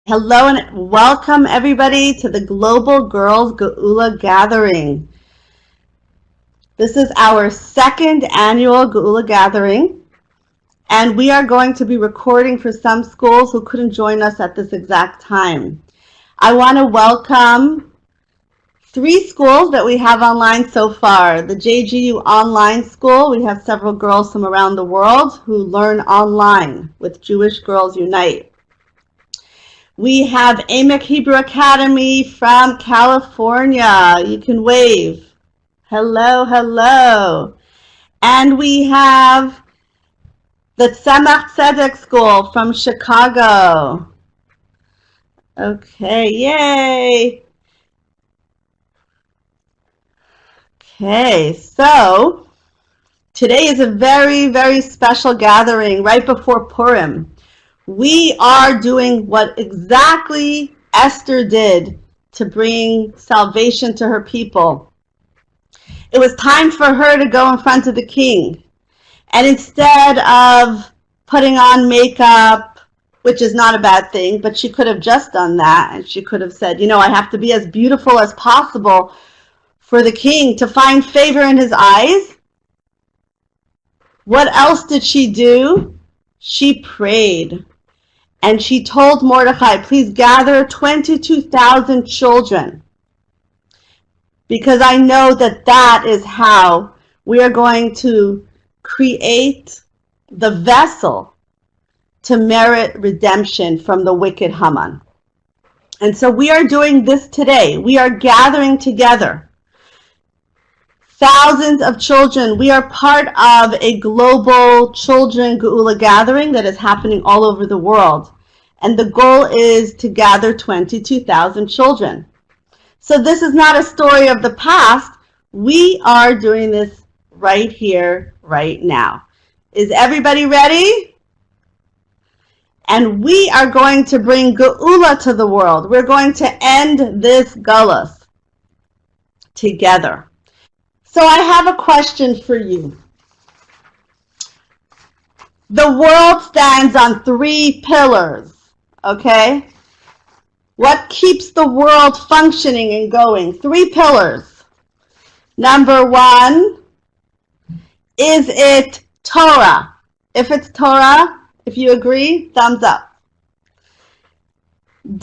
Hello and welcome everybody to the Global Girls Geulah Gathering. This is our second annual Geulah Gathering, and we are going to be recording for some schools who couldn't join us at this exact time. I want to welcome 3 schools that we have online so far. The JGU Online School, we have several girls from around the world who learn online with Jewish Girls Unite. We have AMEC Hebrew Academy from California. You can wave. Hello, hello. And we have the Tzemach Tzedek School from Chicago. Okay, yay. Okay, so today is a very, very special gathering right before Purim. We are doing what exactly Esther did to bring salvation to her people. It was time for her to go in front of the king. And instead of putting on makeup, which is not a bad thing, but she could have just done that. And she could have said, I have to be as beautiful as possible for the king to find favor in his eyes. What else did she do? She prayed. And she told Mordecai, please gather 22,000 children, because I know that that is how we are going to create the vessel to merit redemption from the wicked Haman. And so we are doing this today. We are gathering together thousands of children. We are part of a global children Geulah gathering that is happening all over the world. And the goal is to gather 22,000 children. So this is not a story of the past. We are doing this right here, right now. Is everybody ready? And we are going to bring Geulah to the world. We're going to end this Galus together. So I have a question for you. The world stands on 3 pillars, okay? What keeps the world functioning and going? 3 pillars. Number 1, is it Torah? If it's Torah, if you agree, thumbs up. Is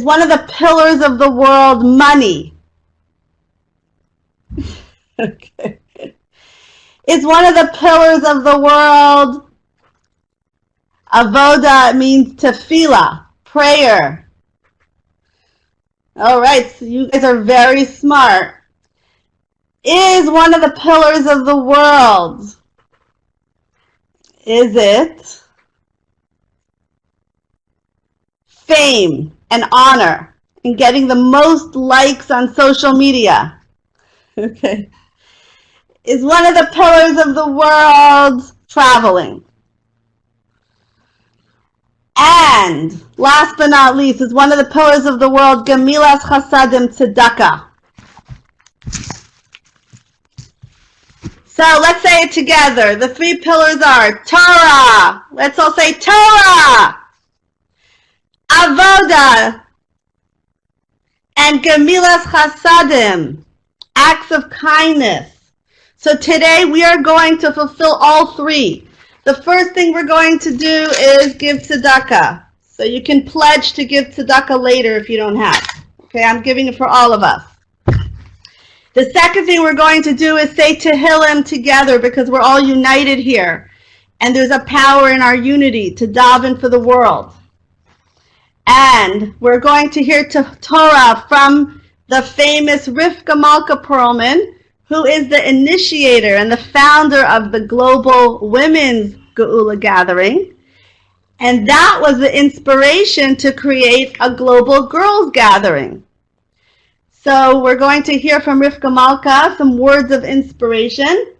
one of the pillars of the world money? Okay. Is one of the pillars of the world avoda? It means tefillah, prayer. All right, so you guys are very smart. Is one of the pillars of the world, is it fame and honor and getting the most likes on social media? Okay. Is one of the pillars of the world traveling? And last but not least, is one of the pillars of the world gemilas chasadim tzedakah? So let's say it together. The 3 pillars are Torah. Let's all say Torah, avoda, and gemilas chasadim, acts of kindness. So today we are going to fulfill all 3. The first thing we're going to do is give tzedakah. So you can pledge to give tzedakah later if you don't have. Okay, I'm giving it for all of us. The second thing we're going to do is say Tehillim together, because we're all united here. And there's a power in our unity to daven for the world. And we're going to hear Torah from the famous Rivka Malka Perlman, who is the initiator and the founder of the Global Women's Geulah Gathering. And that was the inspiration to create a Global Girls Gathering. So we're going to hear from Rivka Malka some words of inspiration.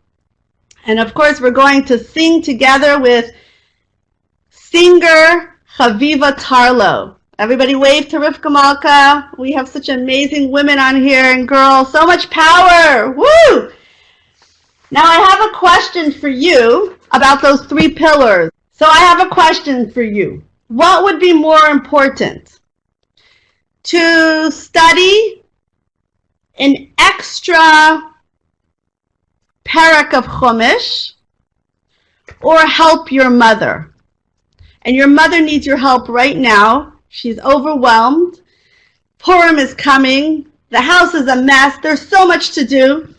And of course, we're going to sing together with singer Chaviva Tarlo. Everybody wave to Rivka Malka. We have such amazing women on here and girls. So much power. Woo! Now I have a question for you about those 3 pillars. So I have a question for you. What would be more important? To study an extra parak of Chumash or help your mother? And your mother needs your help right now. She's overwhelmed. Purim is coming. The house is a mess. There's so much to do.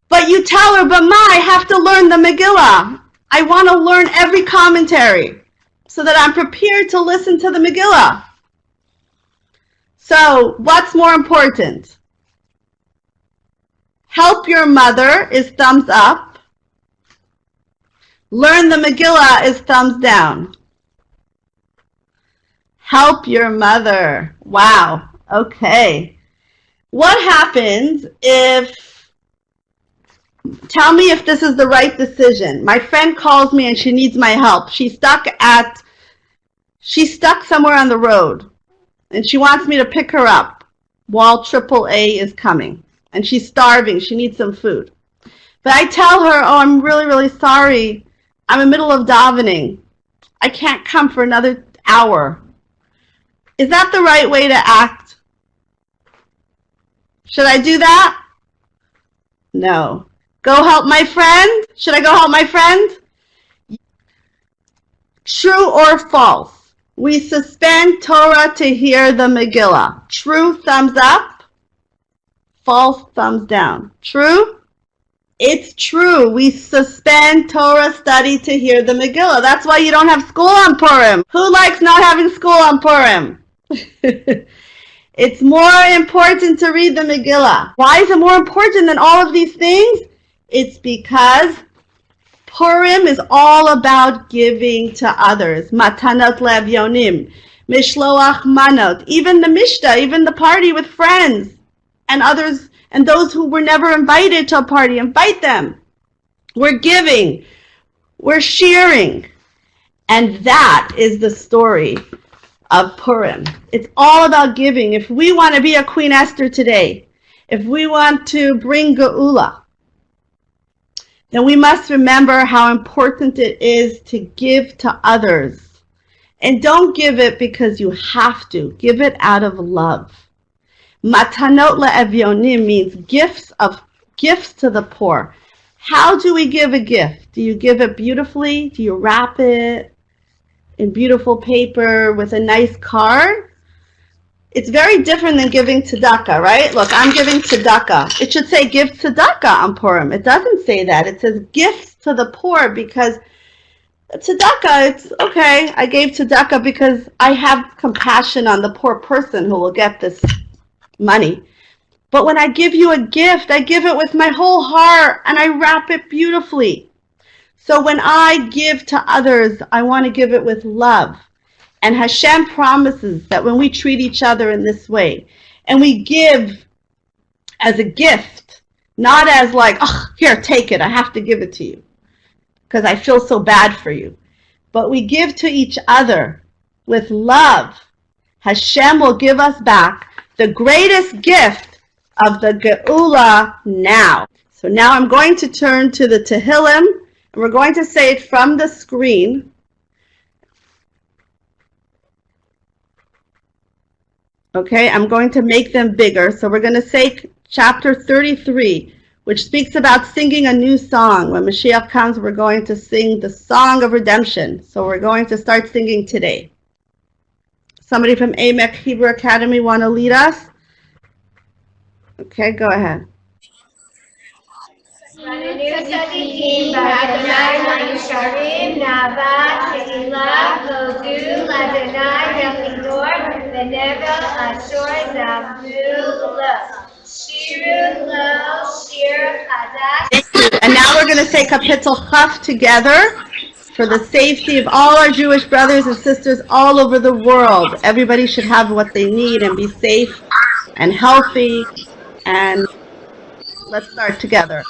But you tell her, but Ma, I have to learn the Megillah. I want to learn every commentary so that I'm prepared to listen to the Megillah. So what's more important? Help your mother is thumbs up. Learn the Megillah is thumbs down. Help your mother. Wow. Okay. What happens if, tell me if this is the right decision. My friend calls me and she needs my help. She's stuck somewhere on the road and she wants me to pick her up while AAA is coming. And she's starving. She needs some food. But I tell her, oh, I'm really, really sorry. I'm in the middle of davening. I can't come for another hour. Is that the right way to act? Should I do that? No. Go help my friend? Should I go help my friend? True or false? We suspend Torah to hear the Megillah. True, thumbs up. False, thumbs down. True? It's true. We suspend Torah study to hear the Megillah. That's why you don't have school on Purim. Who likes not having school on Purim? It's more important to read the Megillah. Why is it more important than all of these things? It's because Purim is all about giving to others. Matanot le'avyonim, mishloach manot, even the mishta, even the party with friends and others, and those who were never invited to a party, invite them. We're giving. We're sharing. And that is the story of Purim. It's all about giving. If we want to be a Queen Esther today, if we want to bring Geulah, then we must remember how important it is to give to others. And don't give it because you have to. Give it out of love. Matanot le'avyonim means gifts to the poor. How do we give a gift? Do you give it beautifully? Do you wrap it in beautiful paper with a nice card? It's very different than giving tzedakah, right? Look, I'm giving tzedakah. It should say give tzedakah on Purim. It doesn't say that. It says gifts to the poor because tzedakah, it's okay. I gave tzedakah because I have compassion on the poor person who will get this money. But when I give you a gift, I give it with my whole heart and I wrap it beautifully. So when I give to others, I want to give it with love. And Hashem promises that when we treat each other in this way, and we give as a gift, not as like, oh, here, take it, I have to give it to you, because I feel so bad for you. But we give to each other with love. Hashem will give us back the greatest gift of the Geulah now. So now I'm going to turn to the Tehillim, and we're going to say it from the screen. Okay, I'm going to make them bigger. So we're going to say chapter 33, which speaks about singing a new song. When Mashiach comes, we're going to sing the song of redemption. So we're going to start singing today. Somebody from AMEC Hebrew Academy want to lead us? Okay, go ahead. And now we're going to say Kapitel Chaf together for the safety of all our Jewish brothers and sisters all over the world. Everybody should have what they need and be safe and healthy. And let's start together.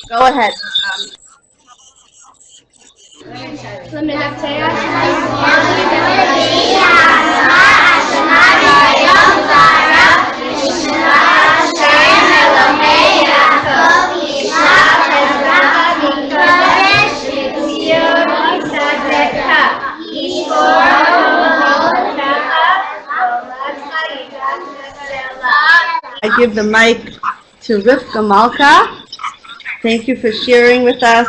Go ahead. give the mic to Rivka Malka. Thank you for sharing with us.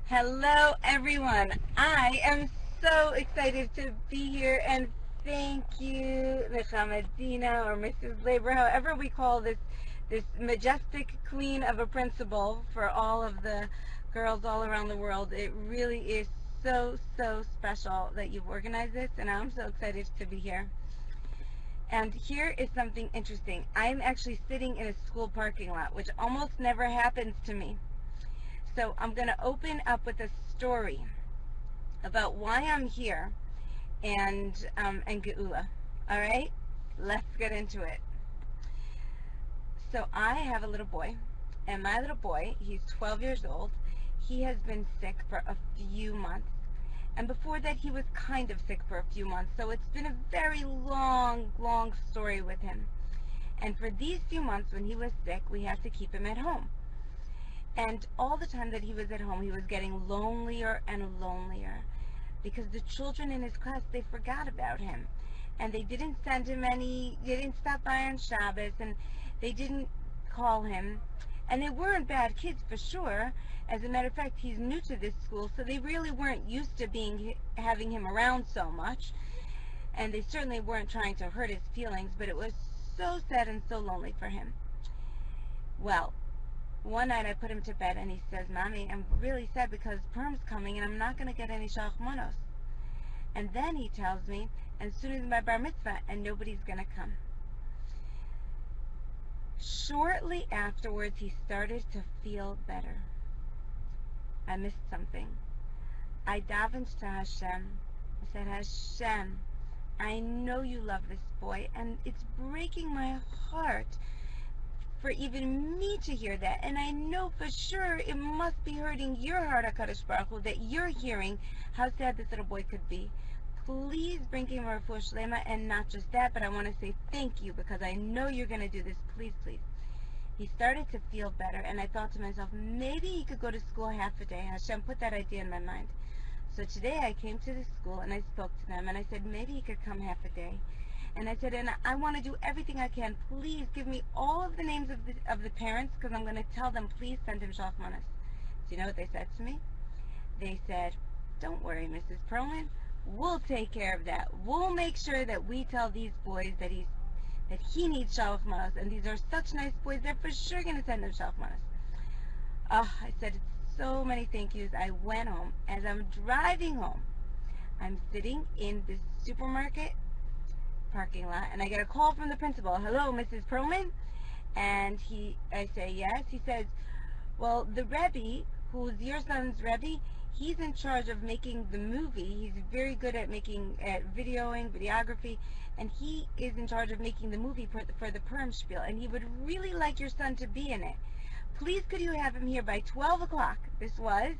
Hello, everyone. I am so excited to be here, and thank you, Nechamadina or Mrs. Labor, however we call this majestic queen of a principal for all of the girls all around the world. It really is so special that you've organized this, and I'm so excited to be here. And here is something interesting. I'm actually sitting in a school parking lot, which almost never happens to me. So I'm going to open up with a story about why I'm here and Geulah. All right, let's get into it. So I have a little boy, and my little boy, he's 12 years old. He has been sick for a few months. And before that, he was kind of sick for a few months. So it's been a very long story with him. And for these few months when he was sick, we had to keep him at home. And all the time that he was at home, he was getting lonelier and lonelier because the children in his class, they forgot about him. And they didn't send him they didn't stop by on Shabbos, and they didn't call him. And they weren't bad kids for sure. As a matter of fact, he's new to this school, so they really weren't used to having him around so much. And they certainly weren't trying to hurt his feelings, but it was so sad and so lonely for him. Well, one night I put him to bed, and he says, "Mommy, I'm really sad because Purim's coming and I'm not going to get any shachmanos." And then he tells me, as soon as my bar mitzvah, and nobody's going to come. Shortly afterwards, he started to feel better. I missed something. I davened to Hashem. I said, "Hashem, I know you love this boy, and it's breaking my heart for even me to hear that. And I know for sure it must be hurting your heart, HaKadosh Baruch Hu, that you're hearing how sad this little boy could be. Please bring him a refuah shlema, and not just that, but I want to say thank you because I know you're going to do this. Please." He started to feel better, and I thought to myself, maybe he could go to school half a day. Hashem put that idea in my mind. So today I came to the school and I spoke to them, and I said maybe he could come half a day. And I said, and I want to do everything I can. Please give me all of the names of the parents, because I'm going to tell them, please send him shachmanas. Do you know what they said to me? They said, "Don't worry, Mrs. Perlman. We'll take care of that. We'll make sure that we tell these boys that he needs shachmanas, and these are such nice boys. They're for sure going to send him shachmanas." I said so many thank yous. I went home. As I'm driving home, I'm sitting in this supermarket parking lot, and I get a call from the principal. "Hello, Mrs. Perlman?" And I say, "Yes." He says, "Well, the Rebbe, who's your son's Rebbe, he's in charge of making the movie. He's very good at videoing, videography, and he is in charge of making the movie for the Purim Spiel, and he would really like your son to be in it. Please could you have him here by 12 o'clock? This was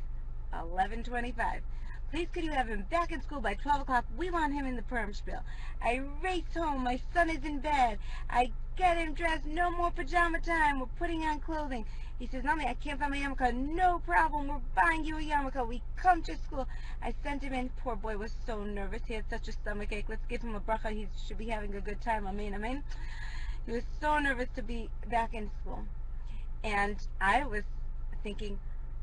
11:25. "Please could you have him back in school by 12 o'clock? We want him in the Purim Spiel." I race home. My son is in bed. I get him dressed. No more pajama time. We're putting on clothing. He says, "Mommy, I can't find my yarmulke." "No problem. We're buying you a yarmulke." We come to school. I sent him in. Poor boy was so nervous. He had such a stomach ache. Let's give him a bracha. He should be having a good time. Amen, amen. He was so nervous to be back in school. And I was thinking,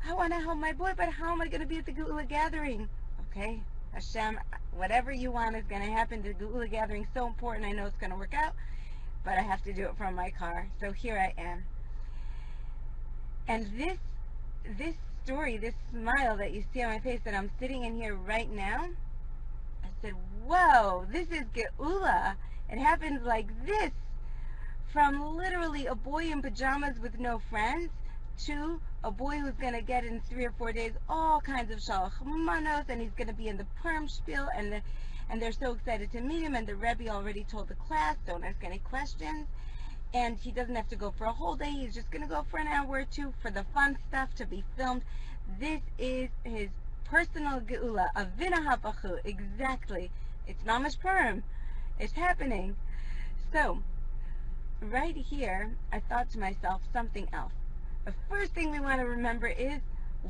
I want to help my boy, but how am I going to be at the Geulah gathering? Okay, Hashem, whatever you want is going to happen. The Geulah gathering is so important. I know it's going to work out, but I have to do it from my car. So here I am. And this story, this smile that you see on my face, that I'm sitting in here right now, I said, whoa, this is Geulah. It happens like this. From literally a boy in pajamas with no friends to a boy who's going to get in 3 or 4 days all kinds of shalach manos, and he's going to be in the Purim Spiel, and they're so excited to meet him, and the Rebbe already told the class, don't ask any questions, and he doesn't have to go for a whole day. He's just going to go for an hour or two for the fun stuff to be filmed. This is his personal Geulah, a Vina Hapachu, exactly. It's Mamash Purim. It's happening. So, right here, I thought to myself something else. The first thing we want to remember is,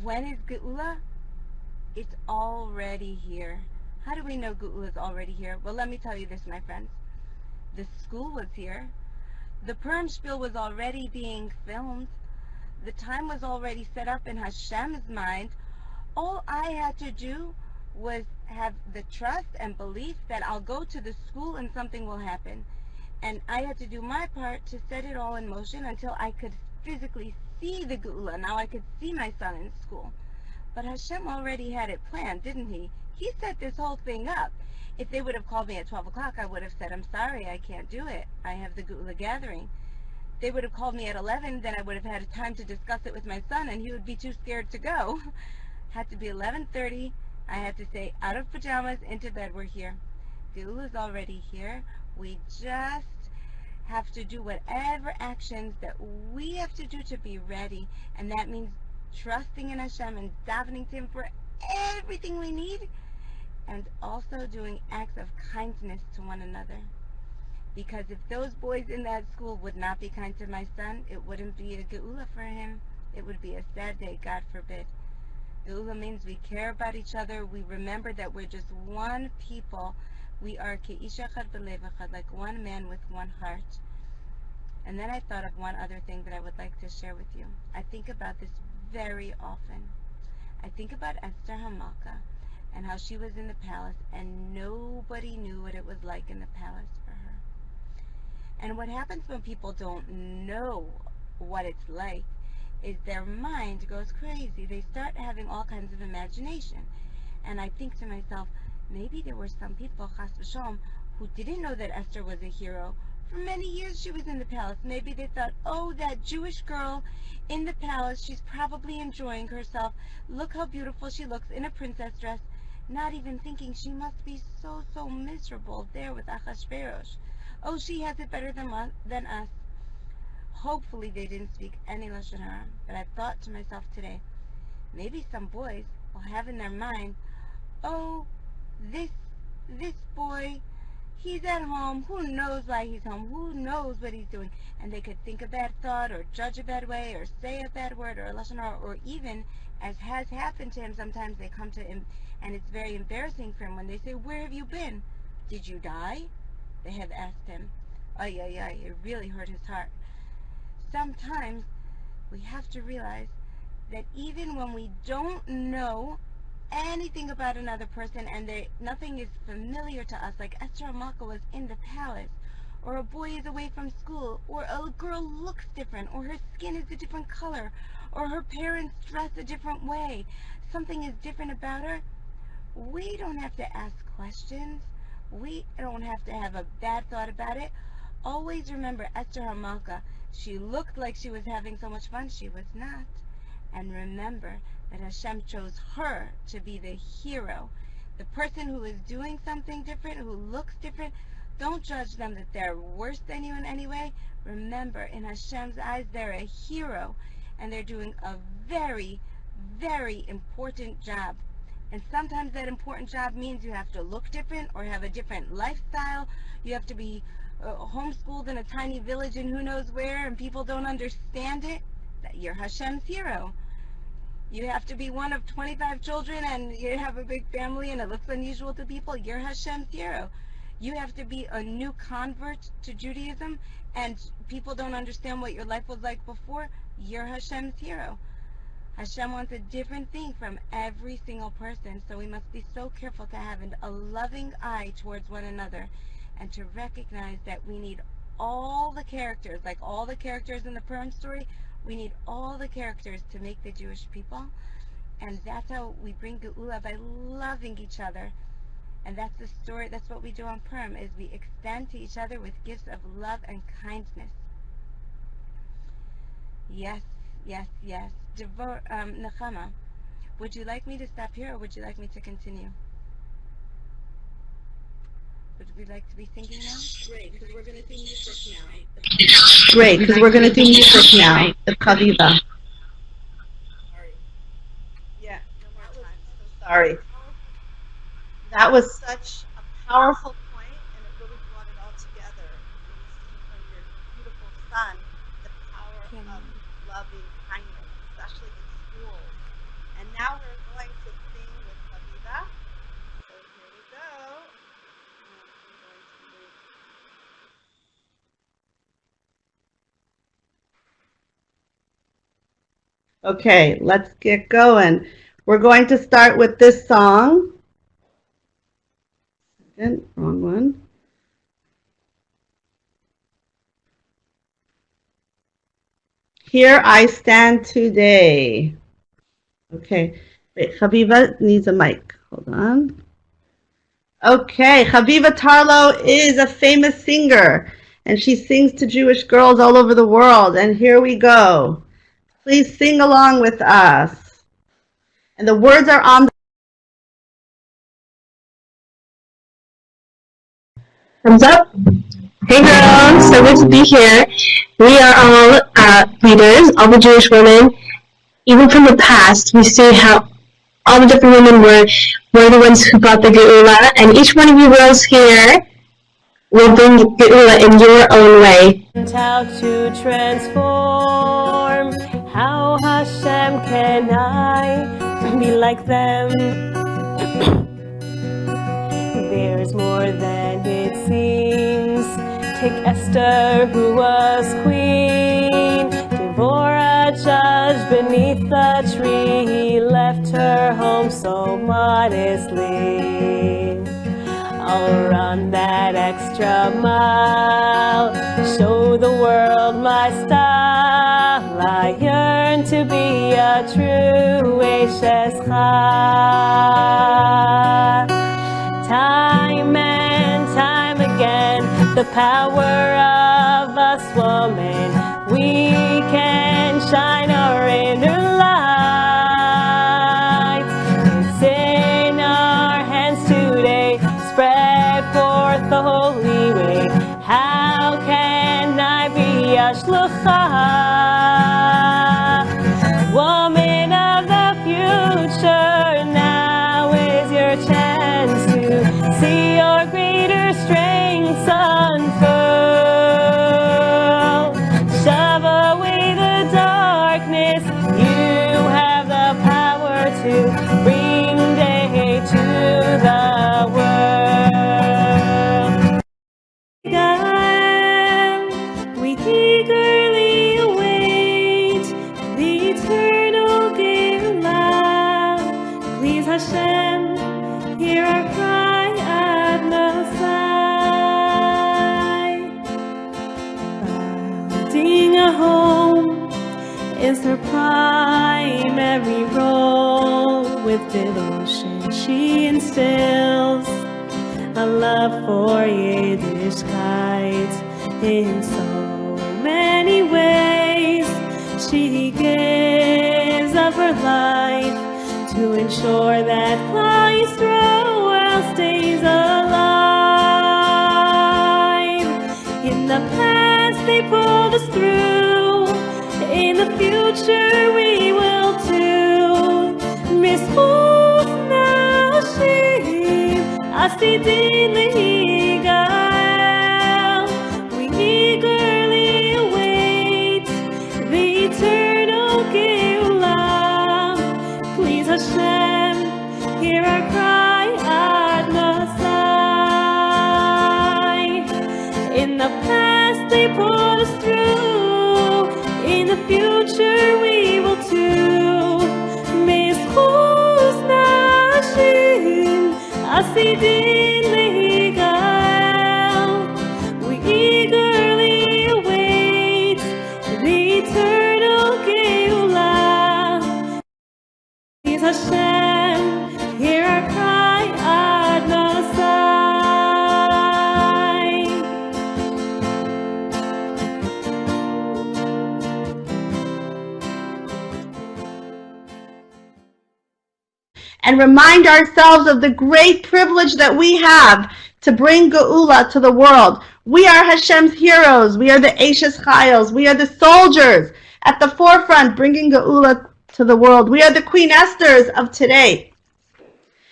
when is Geulah? It's already here. How do we know Geulah is already here? Well, let me tell you this, my friends. The school was here. The Purim spiel was already being filmed. The time was already set up in Hashem's mind. All I had to do was have the trust and belief that I'll go to the school and something will happen. And I had to do my part to set it all in motion until I could physically see the Geulah. Now I could see my son in school. But Hashem already had it planned, didn't he? He set this whole thing up. If they would have called me at 12 o'clock, I would have said, I'm sorry, I can't do it. I have the Geulah gathering. They would have called me at 11, then I would have had time to discuss it with my son, and he would be too scared to go. Had to be 11:30. I had to say, out of pajamas, into bed, we're here. Geulah's already here. We just have to do whatever actions that we have to do to be ready, and that means trusting in Hashem and davening to Him for everything we need, and also doing acts of kindness to one another. Because if those boys in that school would not be kind to my son, it wouldn't be a Geulah for him. It would be a sad day, God forbid. Geulah means we care about each other. We remember that we're just one people. We are ke'ish echad b'lev echad, like one man with one heart. And then I thought of one other thing that I would like to share with you. I think about this very often. I think about Esther Hamalka and how she was in the palace and nobody knew what it was like in the palace for her. And what happens when people don't know what it's like is their mind goes crazy. They start having all kinds of imagination. And I think to myself, maybe there were some people, chas v'shalom, who didn't know that Esther was a hero. For many years she was in the palace. Maybe they thought, oh, that Jewish girl in the palace, she's probably enjoying herself. Look how beautiful she looks in a princess dress. Not even thinking she must be so, so miserable there with Achashverosh. Oh, she has it better than us. Hopefully they didn't speak any Lashon Hara. But I thought to myself today, maybe some boys will have in their mind, oh, this boy, he's at home. Who knows why he's home? Who knows what he's doing? And they could think a bad thought or judge a bad way or say a bad word or a Lashon Hara, or even, as has happened to him, sometimes they come to him and it's very embarrassing for him when they say, where have you been? Did you die? They have asked him. Ay, ay, ay, it really hurt his heart. Sometimes we have to realize that even when we don't know anything about another person and nothing is familiar to us, like Esther Hamalka was in the palace, or a boy is away from school, or a girl looks different, or her skin is a different color, or her parents dress a different way, something is different about her, we don't have to ask questions. We don't have to have a bad thought about it. Always remember Esther Hamalka. She looked like she was having so much fun. She was not. And remember that Hashem chose her to be the hero. The person who is doing something different, who looks different, don't judge them that they're worse than you in any way. Remember, in Hashem's eyes, they're a hero. And they're doing a very, very important job. And sometimes that important job means you have to look different or have a different lifestyle. You have to be homeschooled in a tiny village and who knows where, and people don't understand it. You're Hashem's hero. You have to be one of 25 children and you have a big family and it looks unusual to people. You're Hashem's hero. You have to be a new convert to Judaism and people don't understand what your life was like before. You're Hashem's hero. Hashem wants a different thing from every single person, so we must be so careful to have a loving eye towards one another and to recognize that we need all the characters, like all the characters in the Purim story, we need all the characters to make the Jewish people, and that's how we bring Geulah, by loving each other. And that's the story, that's what we do on Purim, is we extend to each other with gifts of love and kindness. Yes, yes, yes. Nechama, would you like me to stop here or would you like me to continue? Would we like to be singing now? Great, because we're going to do music now. Great, because we're going to do music now. The Kaviva. Sorry. Yeah, no more time. So sorry. That was such a powerful point, and it really brought it all together. And you see from your beautiful son the power of loving kindness, especially in schools. And now we're going to sing with Kaviva. So here we go. I'm going to move. Okay, let's get going. We're going to start with this song. Wrong one. Here I stand today. Okay, wait, Chaviva needs a mic. Hold on. Okay, Chaviva Tarlow is a famous singer, and she sings to Jewish girls all over the world. And here we go. Please sing along with us. And the words are on the Thumbs up. Hey girls, so good to be here. We are all leaders, all the Jewish women. Even from the past, we see how all the different women were the ones who brought the Geulah, and each one of you girls here will bring Geulah in your own way. How to transform, how Hashem can I be like them? There's more than it seems. Take Esther, who was queen, Deborah, judge beneath the tree, left her home so modestly. I'll run that extra mile, show the world my style. I yearn to be a true Eshes Chai. Time and time again, the power of us women, we can shine our inner light. It's in our hands today, spread forth the holy way. How can I be a shluchah? Woman of the future, now is your chance to see your greater strengths unfurl. Shove away the darkness, you have the power to bring day to the world. We eagerly await the eternal Geulah. Please Hashem, hear our cry at Nosai. Finding a home is her primary role. With devotion she instills a love for Yiddishkeit. In so many ways she gives of her life to ensure that Klal Yisrael stays alive. In the past they pulled us through, in the future we will too. Mizchut Nashim Asidim Ligal. We eagerly await the eternal Geulah. Please Hashem, hear our cry at Nosai. In the past they pulled us through, in the future we will too. Mizchut Nashim Asidim Ligal. We eagerly await the eternal Geulah. Please Hashem, hear our cry at Nosai. and remind ourselves of the great privilege that we have to bring Geulah to the world. We are Hashem's heroes. We are the Eshes Chayos. We are the soldiers at the forefront bringing Geulah to the world. We are the Queen Esthers of today.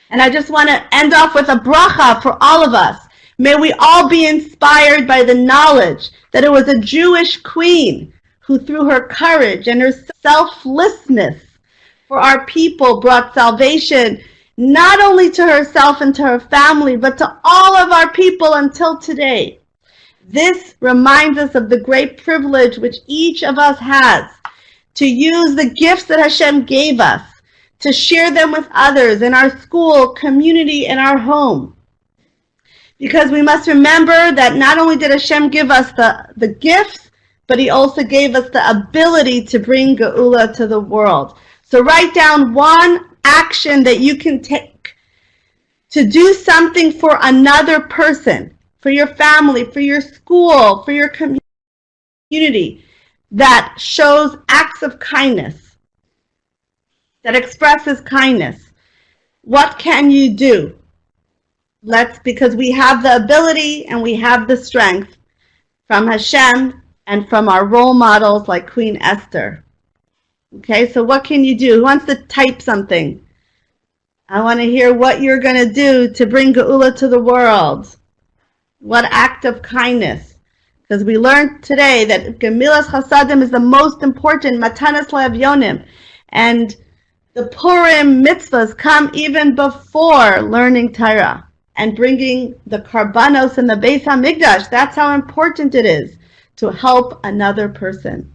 And I just want to end off with a bracha for all of us. May we all be inspired by the knowledge that it was a Jewish queen who, through her courage and her selflessness for our people, brought salvation not only to herself and to her family, but to all of our people until today. This reminds us of the great privilege which each of us has to use the gifts that Hashem gave us, to share them with others in our school, community, and our home. Because we must remember that not only did Hashem give us the gifts, but He also gave us the ability to bring Geulah to the world. So write down one action that you can take to do something for another person, for your family, for your school, for your community, that shows acts of kindness, that expresses kindness. What can you do? Because we have the ability and we have the strength from Hashem and from our role models like Queen Esther. Okay, so what can you do? Who wants to type something? I want to hear what you're going to do to bring Geulah to the world. What act of kindness? Because we learned today that Gemilas Chasadim is the most important, Matanas Le'avyonim. And the Purim mitzvahs come even before learning Torah and bringing the Karbanos and the Beis HaMikdash. That's how important it is to help another person.